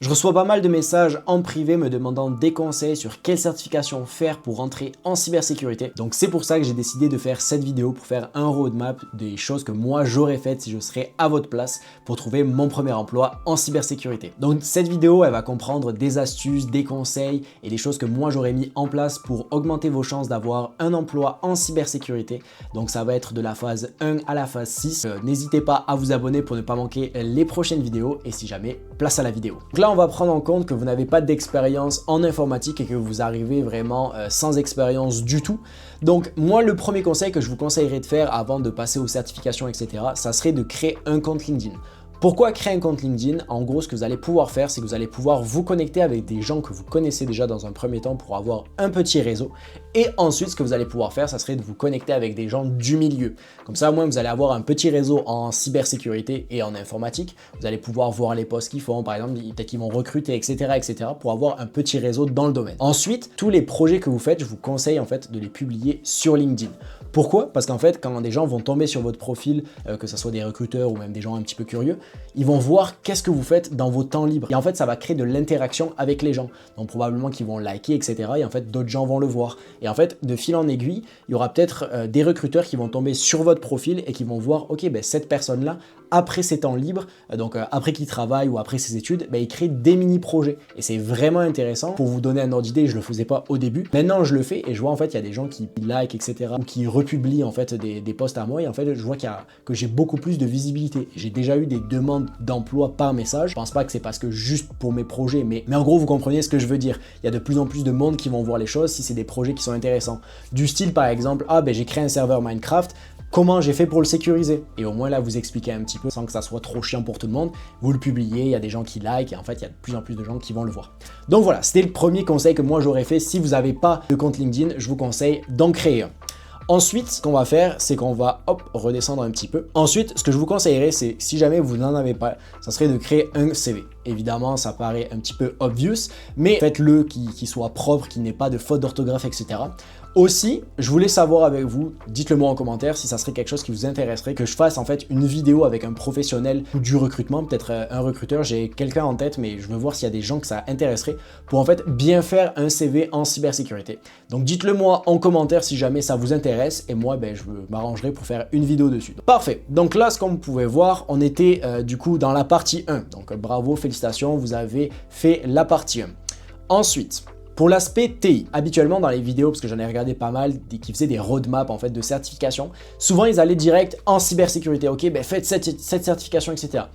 Je reçois pas mal de messages en privé me demandant des conseils sur quelle certification faire pour rentrer en cybersécurité. Donc c'est pour ça que j'ai décidé de faire cette vidéo pour faire un roadmap des choses que moi j'aurais faites si je serais à votre place pour trouver mon premier emploi en cybersécurité. Donc cette vidéo, elle va comprendre des astuces, des conseils et des choses que moi j'aurais mis en place pour augmenter vos chances d'avoir un emploi en cybersécurité. Donc ça va être de la phase 1 à la phase 6. N'hésitez pas à vous abonner pour ne pas manquer les prochaines vidéos et si jamais, place à la vidéo. Donc là, on va prendre en compte que vous n'avez pas d'expérience en informatique et que vous arrivez vraiment sans expérience du tout. Donc moi, le premier conseil que je vous conseillerais de faire avant de passer aux certifications, etc., ça serait de créer un compte LinkedIn. Pourquoi créer un compte LinkedIn? En gros, ce que vous allez pouvoir faire, c'est que vous allez pouvoir vous connecter avec des gens que vous connaissez déjà dans un premier temps pour avoir un petit réseau. Et ensuite, ce que vous allez pouvoir faire, ça serait de vous connecter avec des gens du milieu. Comme ça, au moins, vous allez avoir un petit réseau en cybersécurité et en informatique. Vous allez pouvoir voir les postes qu'ils font, par exemple, peut-être qu'ils vont recruter, etc., pour avoir un petit réseau dans le domaine. Ensuite, tous les projets que vous faites, je vous conseille en fait de les publier sur LinkedIn. Pourquoi? Parce qu'en fait, quand des gens vont tomber sur votre profil, que ce soit des recruteurs ou même des gens un petit peu curieux, ils vont voir qu'est-ce que vous faites dans vos temps libres. Et en fait, ça va créer de l'interaction avec les gens. Donc probablement qu'ils vont liker, etc. Et en fait, d'autres gens vont le voir. Et en fait, de fil en aiguille, il y aura peut-être des recruteurs qui vont tomber sur votre profil et qui vont voir, ok, ben, cette personne-là, après ses temps libres, donc après qu'il travaille ou après ses études, ben, il crée des mini-projets. Et c'est vraiment intéressant. Pour vous donner un ordre d'idée, je ne le faisais pas au début. Maintenant, je le fais et je vois en fait, il y a des gens qui like, etc. ou qui republient en fait des posts à moi. Et en fait, je vois que j'ai beaucoup plus de visibilité. J'ai déjà eu des demandes d'emploi par message. Je pense pas que c'est parce que juste pour mes projets, mais en gros, vous comprenez ce que je veux dire. Il y a de plus en plus de monde qui vont voir les choses si c'est des projets qui sont intéressants. Du style, par exemple, ah ben j'ai créé un serveur Minecraft, comment j'ai fait pour le sécuriser? Et au moins là, vous expliquez un petit peu sans que ça soit trop chiant pour tout le monde. Vous le publiez, il y a des gens qui like et en fait, il y a de plus en plus de gens qui vont le voir. Donc voilà, c'était le premier conseil que moi j'aurais fait. Si vous n'avez pas de compte LinkedIn, je vous conseille d'en créer un. Ensuite, ce qu'on va faire, c'est qu'on va redescendre un petit peu. Ensuite, ce que je vous conseillerais, c'est si jamais vous n'en avez pas, ça serait de créer un CV. Évidemment, ça paraît un petit peu obvious, mais faites-le qui soit propre, qui n'ait pas de faute d'orthographe, etc. Aussi, je voulais savoir avec vous, dites-le moi en commentaire si ça serait quelque chose qui vous intéresserait, que je fasse en fait une vidéo avec un professionnel du recrutement, peut-être un recruteur, j'ai quelqu'un en tête, mais je veux voir s'il y a des gens que ça intéresserait pour en fait bien faire un CV en cybersécurité. Donc dites-le moi en commentaire si jamais ça vous intéresse et moi je m'arrangerai pour faire une vidéo dessus. Parfait, donc là ce qu'on pouvait voir, on était du coup dans la partie 1, donc bravo, félicitations, vous avez fait la partie 1. Ensuite, pour l'aspect TI, habituellement dans les vidéos, parce que j'en ai regardé pas mal qui faisaient des roadmaps en fait de certification, souvent ils allaient direct en cybersécurité, ok, faites cette certification, etc.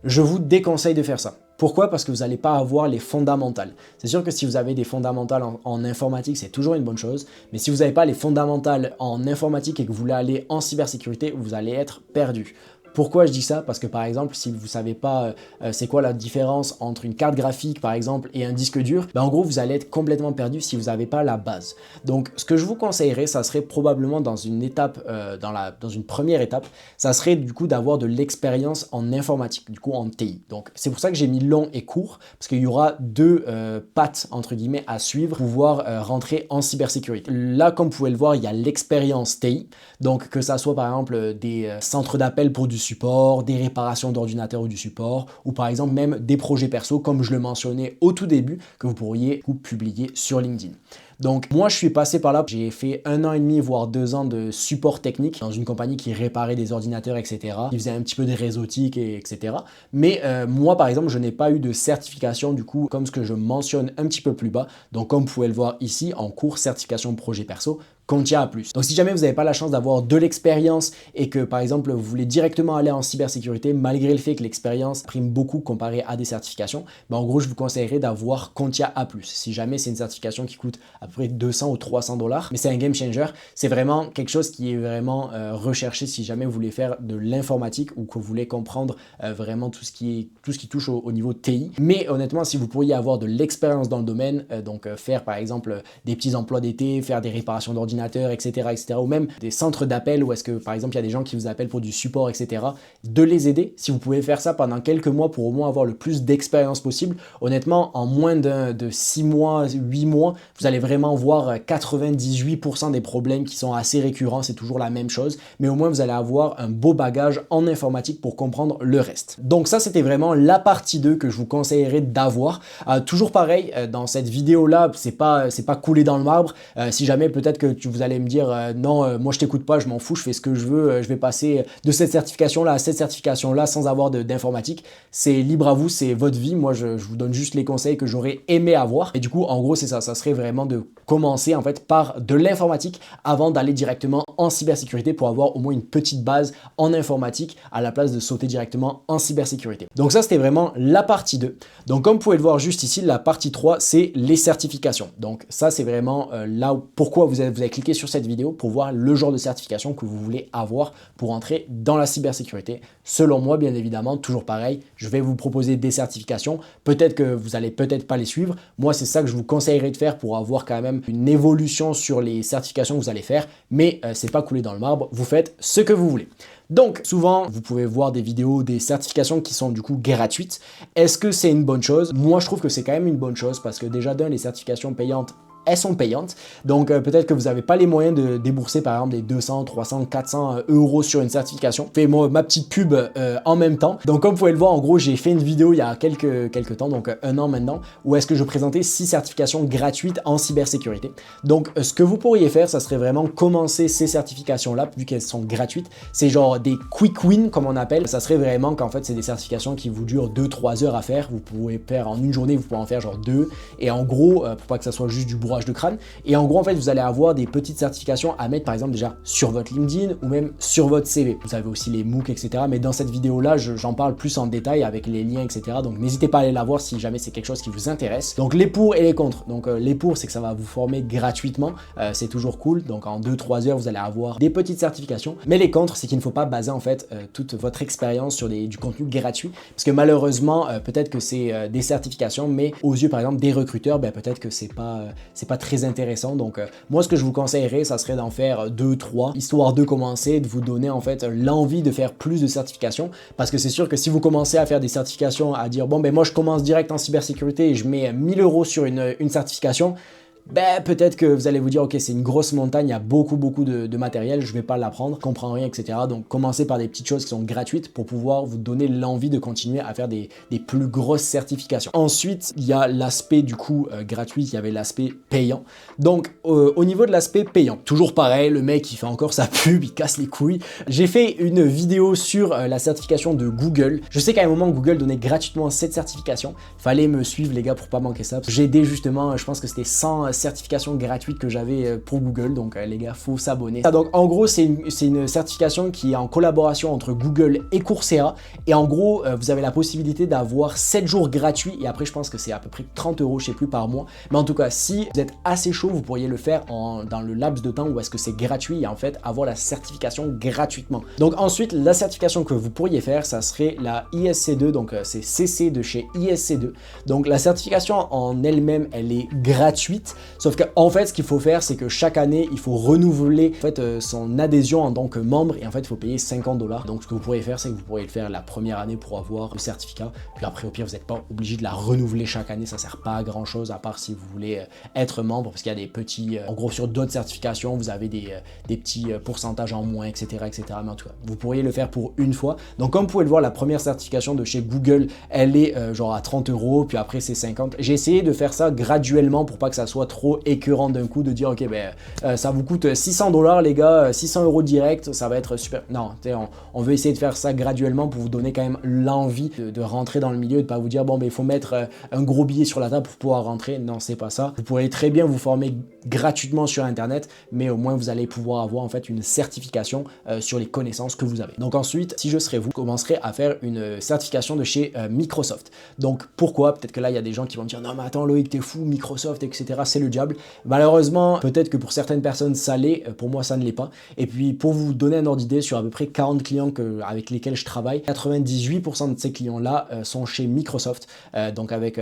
Je vous déconseille de faire ça. Pourquoi? Parce que vous n'allez pas avoir les fondamentales. C'est sûr que si vous avez des fondamentales en informatique, c'est toujours une bonne chose, mais si vous n'avez pas les fondamentales en informatique et que vous voulez aller en cybersécurité, vous allez être perdu. Pourquoi je dis ça? Parce que par exemple, si vous ne savez pas c'est quoi la différence entre une carte graphique par exemple et un disque dur, en gros vous allez être complètement perdu si vous n'avez pas la base. Donc ce que je vous conseillerais, ça serait probablement dans une étape, dans une première étape, ça serait du coup d'avoir de l'expérience en informatique, du coup en TI. Donc c'est pour ça que j'ai mis long et court, parce qu'il y aura deux pattes entre guillemets à suivre pour pouvoir rentrer en cybersécurité. Là, comme vous pouvez le voir, il y a l'expérience TI, donc que ça soit par exemple des centres d'appel pour du support, des réparations d'ordinateurs ou du support, ou par exemple même des projets perso, comme je le mentionnais au tout début, que vous pourriez publier sur LinkedIn. Donc moi je suis passé par là, j'ai fait 1 an et demi voire 2 ans de support technique dans une compagnie qui réparait des ordinateurs, etc. qui faisait un petit peu de réseautique, etc. Mais moi par exemple je n'ai pas eu de certification du coup comme ce que je mentionne un petit peu plus bas. Donc comme vous pouvez le voir ici en cours certification projet perso, Contia A+. Donc si jamais vous n'avez pas la chance d'avoir de l'expérience et que par exemple vous voulez directement aller en cybersécurité malgré le fait que l'expérience prime beaucoup comparé à des certifications, en gros je vous conseillerais d'avoir Contia A+. Si jamais c'est une certification qui coûte à peu près 200 ou 300 $, mais c'est un game changer, c'est vraiment quelque chose qui est vraiment recherché si jamais vous voulez faire de l'informatique ou que vous voulez comprendre vraiment tout ce qui touche au niveau TI. Mais honnêtement, si vous pourriez avoir de l'expérience dans le domaine, donc faire par exemple des petits emplois d'été, faire des réparations d'ordinateurs, ordinateur, etc., etc., ou même des centres d'appel où est-ce que, par exemple, il y a des gens qui vous appellent pour du support, etc., de les aider. Si vous pouvez faire ça pendant quelques mois pour au moins avoir le plus d'expérience possible, honnêtement, en moins de 6 mois, 8 mois, vous allez vraiment voir 98% des problèmes qui sont assez récurrents, c'est toujours la même chose, mais au moins vous allez avoir un beau bagage en informatique pour comprendre le reste. Donc ça, c'était vraiment la partie 2 que je vous conseillerais d'avoir. Toujours pareil, dans cette vidéo-là, c'est pas coulé dans le marbre. Si jamais peut-être que vous allez me dire non, moi je t'écoute pas, je m'en fous, je fais ce que je veux, je vais passer de cette certification-là à cette certification-là sans avoir d'informatique. C'est libre à vous, c'est votre vie. Moi, je vous donne juste les conseils que j'aurais aimé avoir. Et du coup, en gros, c'est ça. Ça serait vraiment de commencer en fait par de l'informatique avant d'aller directement en cybersécurité pour avoir au moins une petite base en informatique à la place de sauter directement en cybersécurité. Donc ça, c'était vraiment la partie 2. Donc comme vous pouvez le voir juste ici, la partie 3, c'est les certifications. Donc ça, c'est vraiment là où, pourquoi vous avez cliqué sur cette vidéo pour voir le genre de certification que vous voulez avoir pour entrer dans la cybersécurité. Selon moi, bien évidemment, toujours pareil, je vais vous proposer des certifications. Peut-être que vous allez peut-être pas les suivre. Moi, c'est ça que je vous conseillerais de faire pour avoir quand même une évolution sur les certifications que vous allez faire. Mais c'est pas coulé dans le marbre. Vous faites ce que vous voulez. Donc souvent, vous pouvez voir des vidéos, des certifications qui sont du coup gratuites. Est-ce que c'est une bonne chose? Moi, je trouve que c'est quand même une bonne chose parce que déjà d'un, les certifications payantes, elles sont payantes. Donc peut-être que vous n'avez pas les moyens de débourser par exemple des 200, 300, 400 euros sur une certification. Je fais ma petite pub en même temps. Donc comme vous pouvez le voir, en gros, j'ai fait une vidéo il y a quelques temps, donc 1 an maintenant, où est-ce que je présentais 6 certifications gratuites en cybersécurité. Donc ce que vous pourriez faire, ça serait vraiment commencer ces certifications-là, vu qu'elles sont gratuites. C'est genre des quick wins, comme on appelle. Ça serait vraiment qu'en fait, c'est des certifications qui vous durent 2-3 heures à faire. Vous pouvez faire en une journée, vous pouvez en faire genre 2. Et en gros, pour pas que ça soit juste du bourrage de crâne. Et en gros, en fait, vous allez avoir des petites certifications à mettre, par exemple, déjà sur votre LinkedIn ou même sur votre CV. Vous avez aussi les MOOC, etc. Mais dans cette vidéo-là, j'en parle plus en détail avec les liens, etc. Donc, n'hésitez pas à aller la voir si jamais c'est quelque chose qui vous intéresse. Donc, les pour et les contre. Donc, les pour, c'est que ça va vous former gratuitement. C'est toujours cool. Donc, en 2-3 heures, vous allez avoir des petites certifications. Mais les contre, c'est qu'il ne faut pas baser, en fait, toute votre expérience sur du contenu gratuit. Parce que malheureusement, peut-être que c'est des certifications, mais aux yeux, par exemple, des recruteurs, peut-être que c'est pas très intéressant. Donc moi, ce que je vous conseillerais, ça serait d'en faire 2-3, histoire de commencer, de vous donner en fait l'envie de faire plus de certifications, parce que c'est sûr que si vous commencez à faire des certifications, à dire bon moi je commence direct en cybersécurité et je mets 1000 euros sur une certification, peut-être que vous allez vous dire ok, c'est une grosse montagne, il y a beaucoup de matériel, je vais pas l'apprendre, je comprends rien, etc. Donc commencez par des petites choses qui sont gratuites pour pouvoir vous donner l'envie de continuer à faire des plus grosses certifications. Ensuite, il y a l'aspect du coup gratuit, il y avait l'aspect payant. Donc au niveau de l'aspect payant, toujours pareil, le mec il fait encore sa pub, il casse les couilles. J'ai fait une vidéo sur la certification de Google. Je sais qu'à un moment Google donnait gratuitement cette certification. Fallait me suivre les gars pour pas manquer ça. J'ai aidé justement, je pense que c'était 100 certification gratuite que j'avais pour Google, donc les gars, faut s'abonner. Donc en gros, c'est une certification qui est en collaboration entre Google et Coursera, et en gros, vous avez la possibilité d'avoir 7 jours gratuits, et après je pense que c'est à peu près 30 euros, je sais plus, par mois, mais en tout cas, si vous êtes assez chaud, vous pourriez le faire dans le laps de temps où est-ce que c'est gratuit, et en fait, avoir la certification gratuitement. Donc ensuite, la certification que vous pourriez faire, ça serait la ISC2, donc c'est CC de chez ISC2. Donc la certification en elle-même, elle est gratuite. Sauf qu'en fait, ce qu'il faut faire, c'est que chaque année, il faut renouveler en fait, son adhésion en tant que membre, et en fait, il faut payer 50 $. Donc, ce que vous pourriez faire, c'est que vous pourriez le faire la première année pour avoir le certificat. Puis après, au pire, vous n'êtes pas obligé de la renouveler chaque année. Ça ne sert pas à grand chose, à part si vous voulez être membre, parce qu'il y a des petits, en gros, sur d'autres certifications, vous avez des petits pourcentages en moins, etc., etc. Mais en tout cas, vous pourriez le faire pour une fois. Donc, comme vous pouvez le voir, la première certification de chez Google, elle est genre à 30 €, puis après, c'est 50. J'ai essayé de faire ça graduellement pour pas que ça soit trop écœurant d'un coup de dire ok ça vous coûte 600 $ les gars, 600 € direct, ça va être super. Non, on veut essayer de faire ça graduellement pour vous donner quand même l'envie de rentrer dans le milieu, de pas vous dire bon il faut mettre un gros billet sur la table pour pouvoir rentrer. Non, c'est pas ça. Vous pourrez très bien vous former gratuitement sur internet, mais au moins vous allez pouvoir avoir en fait une certification sur les connaissances que vous avez. Donc ensuite, si je serais vous, commencerez à faire une certification de chez Microsoft. Donc pourquoi? Peut-être que là il y a des gens qui vont me dire non mais attends Loïc, t'es fou, Microsoft, etc. C'est c'est le diable. Malheureusement, peut-être que pour certaines personnes ça l'est, pour moi ça ne l'est pas. Et puis pour vous donner un ordre d'idée, sur à peu près 40 clients avec lesquels je travaille, 98% de ces clients-là sont chez Microsoft, donc avec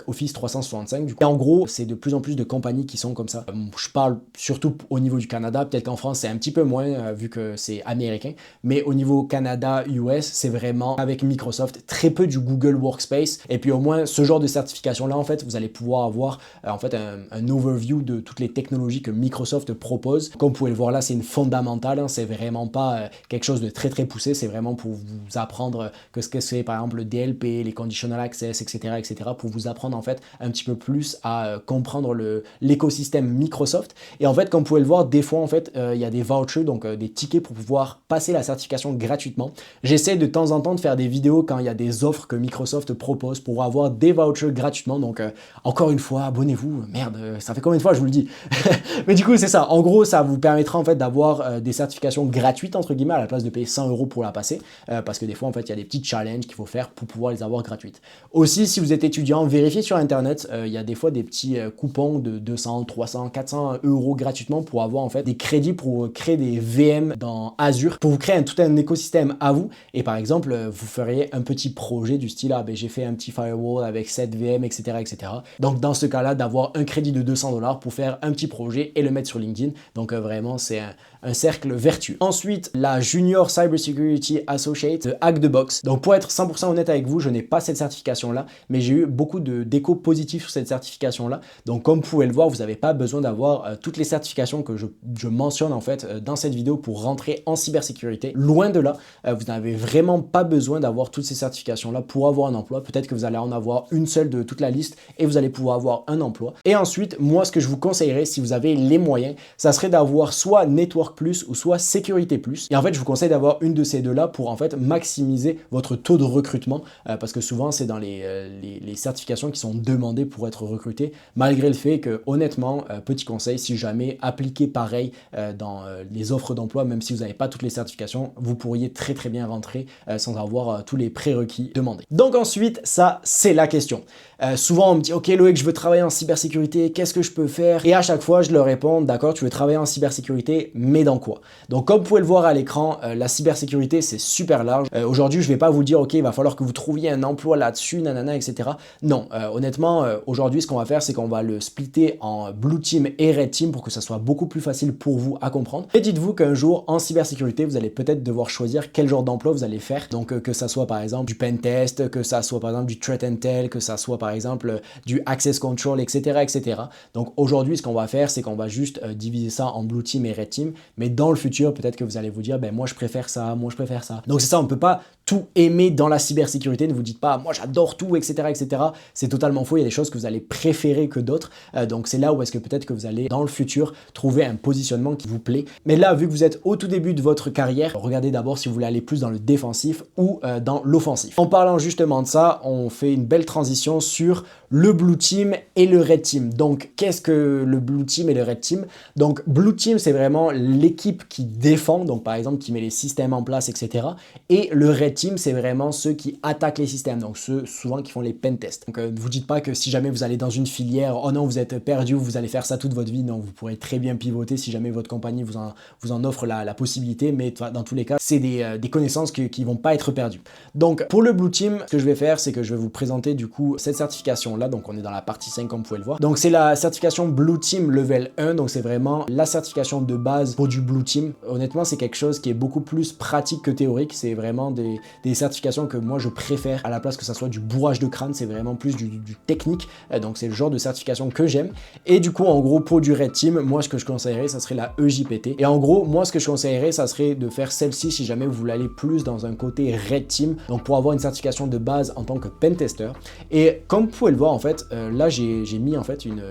Office 365. Du coup. Et en gros, c'est de plus en plus de compagnies qui sont comme ça. Je parle surtout au niveau du Canada, peut-être qu'en France c'est un petit peu moins vu que c'est américain, mais au niveau Canada, US, c'est vraiment avec Microsoft, très peu du Google Workspace. Et puis au moins ce genre de certification-là, en fait, vous allez pouvoir avoir en fait un overview de toutes les technologies que Microsoft propose. Comme vous pouvez le voir là, c'est une fondamentale, hein, c'est vraiment pas quelque chose de très poussé, c'est vraiment pour vous apprendre que ce que c'est par exemple le DLP, les conditional access, etc., pour vous apprendre en fait un petit peu plus à comprendre l'écosystème Microsoft. Et en fait, comme vous pouvez le voir, des fois en fait, il y a des vouchers, donc des tickets pour pouvoir passer la certification gratuitement. J'essaie de temps en temps de faire des vidéos quand il y a des offres que Microsoft propose pour avoir des vouchers gratuitement. Donc encore une fois, abonnez-vous. Merde, ça fait combien de fois je vous le dis? Mais du coup, c'est ça. En gros, ça vous permettra en fait d'avoir des certifications gratuites entre guillemets à la place de payer 100 € pour la passer, parce que des fois en fait, il y a des petits challenges qu'il faut faire pour pouvoir les avoir gratuites. Aussi, si vous êtes étudiant, vérifiez sur internet. Il y a des fois des petits coupons de 200, 300, 400 € gratuitement pour avoir en fait des crédits pour créer des VM dans Azure, pour vous créer tout un écosystème à vous. Et par exemple, vous feriez un petit projet du style j'ai fait un petit firewall avec 7 VM, etc. Donc dans ce cas-là, d'avoir un crédit de 200 $ pour faire un petit projet et le mettre sur LinkedIn. Donc vraiment, c'est un cercle vertueux. Ensuite, la Junior Cybersecurity Associate de Hack the Box. Donc pour être 100% honnête avec vous, je n'ai pas cette certification-là, mais j'ai eu beaucoup d'échos positifs sur cette certification-là. Donc comme vous pouvez le voir, vous n'avez pas besoin d'avoir toutes les certifications que je mentionne en fait dans cette vidéo pour rentrer en cybersécurité. Loin de là, vous n'avez vraiment pas besoin d'avoir toutes ces certifications-là pour avoir un emploi. Peut-être que vous allez en avoir une seule de toute la liste et vous allez pouvoir avoir un emploi. Et ensuite, moi, ce que je vous conseillerais, si vous avez les moyens, ça serait d'avoir soit Network Plus ou soit Sécurité Plus. Et en fait, je vous conseille d'avoir une de ces deux-là pour en fait maximiser votre taux de recrutement parce que souvent, c'est dans les certifications qui sont demandées pour être recruté, malgré le fait que, honnêtement, petit conseil, si jamais appliquez pareil dans les offres d'emploi, même si vous n'avez pas toutes les certifications, vous pourriez très bien rentrer sans avoir tous les prérequis demandés. Donc ensuite, ça, c'est la question. Souvent, on me dit, ok Loïc, je veux travailler en cybersécurité, qu'est-ce que je peux faire? Et à chaque fois, je leur réponds, d'accord, tu veux travailler en cybersécurité, mais dans quoi? Donc comme vous pouvez le voir à l'écran, la cybersécurité, c'est super large. Aujourd'hui, je vais pas vous dire, ok, il va falloir que vous trouviez un emploi là-dessus, nanana, etc. Non, honnêtement, aujourd'hui, ce qu'on va faire, c'est qu'on va le splitter en Blue Team et Red Team pour que ça soit beaucoup plus facile pour vous à comprendre. Et dites-vous qu'un jour, en cybersécurité, vous allez peut-être devoir choisir quel genre d'emploi vous allez faire. Donc que ça soit par exemple du pen test, que ça soit par exemple du threat intel, que ça soit par exemple du access control, etc. Donc aujourd'hui, ce qu'on va faire, c'est qu'on va juste diviser ça en Blue Team et Red Team. Mais dans le futur, peut-être que vous allez vous dire, ben moi je préfère ça, moi je préfère ça. Donc c'est ça, on ne peut pas tout aimer dans la cybersécurité. Ne vous dites pas, moi j'adore tout, etc. C'est totalement faux. Il y a des choses que vous allez préférer que d'autres. Donc c'est là où est-ce que peut-être que vous allez dans le futur trouver un positionnement qui vous plaît. Mais là, vu que vous êtes au tout début de votre carrière, regardez d'abord si vous voulez aller plus dans le défensif ou dans l'offensif. En parlant justement de ça, on fait une belle transition sur le Blue Team et le Red Team. Donc qu'est-ce que le Blue Team et le Red Team? Donc Blue Team, c'est vraiment l'équipe qui défend, donc par exemple qui met les systèmes en place, etc. Et le Red Team, c'est vraiment ceux qui attaquent les systèmes, donc ceux souvent qui font les pen tests. Donc ne vous dites pas que si jamais vous allez dans une filière, oh non, vous êtes perdu, vous allez faire ça toute votre vie. Non, vous pourrez très bien pivoter si jamais votre compagnie vous en offre la possibilité, mais dans tous les cas, c'est des connaissances qui vont pas être perdues. Donc pour le Blue Team, ce que je vais faire, c'est que je vais vous présenter du coup cette certification-là. Donc on est dans la partie 5 comme vous pouvez le voir. Donc c'est la certification Blue Team Level 1, donc c'est vraiment la certification de base pour du Blue Team. Honnêtement, c'est quelque chose qui est beaucoup plus pratique que théorique. C'est vraiment des certifications que moi je préfère à la place que ça soit du bourrage de crâne. C'est vraiment plus du technique. Donc c'est le genre de certification que j'aime. Et du coup, en gros, pour du Red Team, moi ce que je conseillerais, ça serait la EJPT. Et en gros, moi ce que je conseillerais, ça serait de faire celle-ci si jamais vous voulez aller plus dans un côté Red Team. Donc pour avoir une certification de base en tant que pentester. Et comme vous pouvez le voir, en fait, là j'ai mis en fait une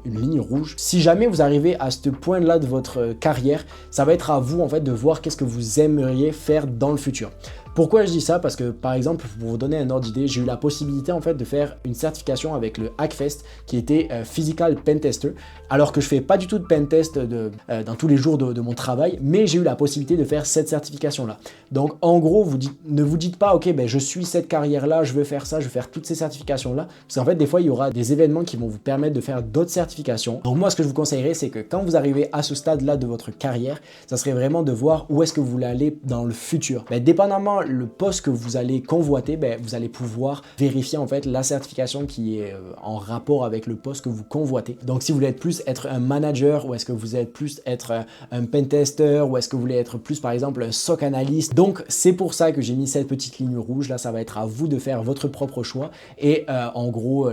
ligne rouge. Si jamais vous arrivez à ce point-là de votre carrière, ça va être à vous en fait de voir qu'est-ce que vous aimeriez faire dans le futur. Pourquoi je dis ça? Parce que par exemple, pour vous donner un ordre d'idée, j'ai eu la possibilité en fait de faire une certification avec le Hackfest qui était Physical Pentester, alors que je fais pas du tout de pentest dans tous les jours de mon travail, mais j'ai eu la possibilité de faire cette certification là. Donc en gros, ne vous dites pas ok ben je suis cette carrière là, je veux faire ça, je veux faire toutes ces certifications là, parce qu'en fait des fois il y aura des événements qui vont vous permettre de faire d'autres certifications. Donc moi ce que je vous conseillerais, c'est que quand vous arrivez à ce stade là de votre carrière, ça serait vraiment de voir où est-ce que vous voulez aller dans le futur. Ben, dépendamment le poste que vous allez convoiter, ben, vous allez pouvoir vérifier en fait la certification qui est en rapport avec le poste que vous convoitez. Donc si vous voulez être plus être un manager, ou est-ce que vous êtes plus être un pentester, ou est-ce que vous voulez être plus par exemple un SOC analyste. Donc c'est pour ça que j'ai mis cette petite ligne rouge là, ça va être à vous de faire votre propre choix. Et en gros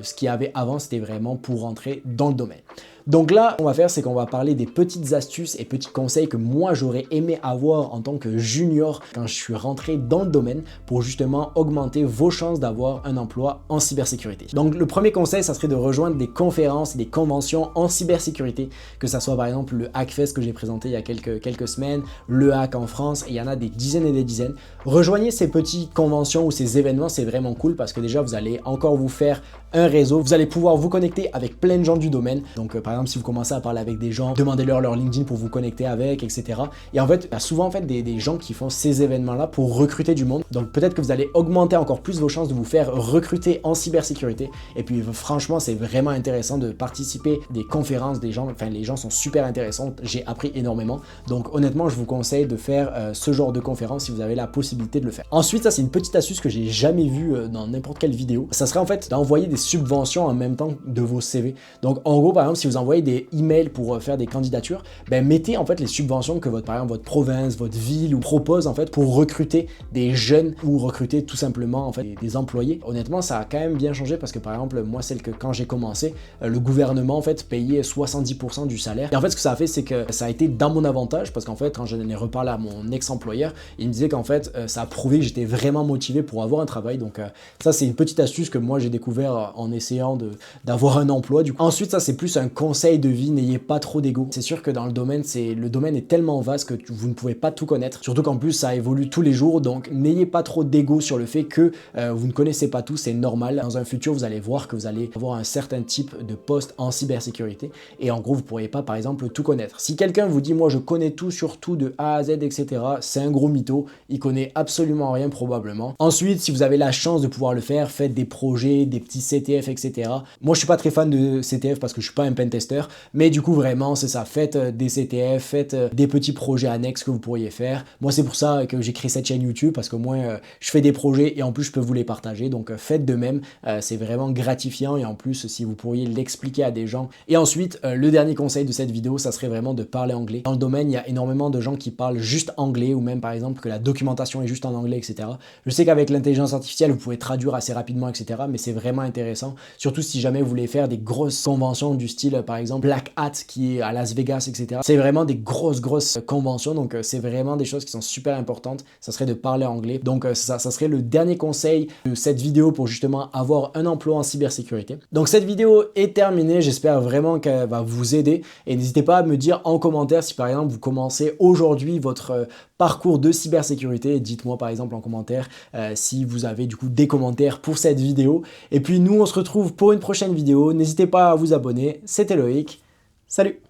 ce qu'il y avait avant, c'était vraiment pour rentrer dans le domaine. Donc là, ce qu'on va faire, c'est qu'on va parler des petites astuces et petits conseils que moi j'aurais aimé avoir en tant que junior quand je suis rentré dans le domaine pour justement augmenter vos chances d'avoir un emploi en cybersécurité. Donc le premier conseil, ça serait de rejoindre des conférences et des conventions en cybersécurité, que ça soit par exemple le Hackfest que j'ai présenté il y a quelques semaines, le Hack en France, et il y en a des dizaines et des dizaines. Rejoignez ces petites conventions ou ces événements, c'est vraiment cool parce que déjà vous allez encore vous faire un réseau, vous allez pouvoir vous connecter avec plein de gens du domaine. Donc par exemple, si vous commencez à parler avec des gens, demandez-leur leur LinkedIn pour vous connecter avec, etc. Et en fait, il y a souvent en fait des gens qui font ces événements-là pour recruter du monde. Donc peut-être que vous allez augmenter encore plus vos chances de vous faire recruter en cybersécurité. Et puis franchement, c'est vraiment intéressant de participer à des conférences des gens. Enfin, les gens sont super intéressants. J'ai appris énormément. Donc honnêtement, je vous conseille de faire ce genre de conférence si vous avez la possibilité de le faire. Ensuite, ça c'est une petite astuce que j'ai jamais vue dans n'importe quelle vidéo. Ça serait en fait d'envoyer des subventions en même temps de vos CV. Donc en gros, par exemple, si vous envoyez des emails pour faire des candidatures, ben mettez en fait les subventions que par exemple votre province, votre ville ou propose en fait pour recruter des jeunes ou recruter tout simplement en fait des employés. Honnêtement, ça a quand même bien changé parce que par exemple, moi celle que quand j'ai commencé, le gouvernement en fait payait 70% du salaire. Et en fait, ce que ça a fait, c'est que ça a été dans mon avantage parce qu'en fait, quand je ai reparlé à mon ex-employeur, il me disait qu'en fait, ça a prouvé que j'étais vraiment motivé pour avoir un travail. Donc ça, c'est une petite astuce que moi j'ai découvert en essayant d'avoir un emploi. Du coup. Ensuite, ça c'est plus un conseil de vie, n'ayez pas trop d'ego. C'est sûr que dans le domaine est tellement vaste que vous ne pouvez pas tout connaître. Surtout qu'en plus ça évolue tous les jours, donc n'ayez pas trop d'ego sur le fait que vous ne connaissez pas tout, c'est normal. Dans un futur, vous allez voir que vous allez avoir un certain type de poste en cybersécurité et en gros, vous ne pourriez pas par exemple tout connaître. Si quelqu'un vous dit moi je connais tout sur tout de A à Z, etc., c'est un gros mytho, il connaît absolument rien probablement. Ensuite, si vous avez la chance de pouvoir le faire, faites des projets, des petits CTF, etc. Moi je suis pas très fan de CTF parce que je suis pas un pentester, mais du coup vraiment c'est ça, faites des CTF, faites des petits projets annexes que vous pourriez faire. Moi c'est pour ça que j'ai créé cette chaîne YouTube parce qu'au moins je fais des projets et en plus je peux vous les partager, donc faites de même, c'est vraiment gratifiant et en plus si vous pourriez l'expliquer à des gens. Et ensuite le dernier conseil de cette vidéo, ça serait vraiment de parler anglais. Dans le domaine il y a énormément de gens qui parlent juste anglais ou même par exemple que la documentation est juste en anglais, etc. Je sais qu'avec l'intelligence artificielle vous pouvez traduire assez rapidement, etc., mais c'est vraiment intéressant, surtout si jamais vous voulez faire des grosses conventions du style par exemple Black Hat qui est à Las Vegas, etc. C'est vraiment des grosses conventions, donc c'est vraiment des choses qui sont super importantes, ça serait de parler anglais. Donc ça serait le dernier conseil de cette vidéo pour justement avoir un emploi en cybersécurité. Donc cette vidéo est terminée, j'espère vraiment qu'elle va vous aider et n'hésitez pas à me dire en commentaire si par exemple vous commencez aujourd'hui votre parcours de cybersécurité. Dites-moi par exemple en commentaire si vous avez du coup des commentaires pour cette vidéo. Et puis nous on se retrouve pour une prochaine vidéo, n'hésitez pas à vous abonner. C'était Loïc, salut!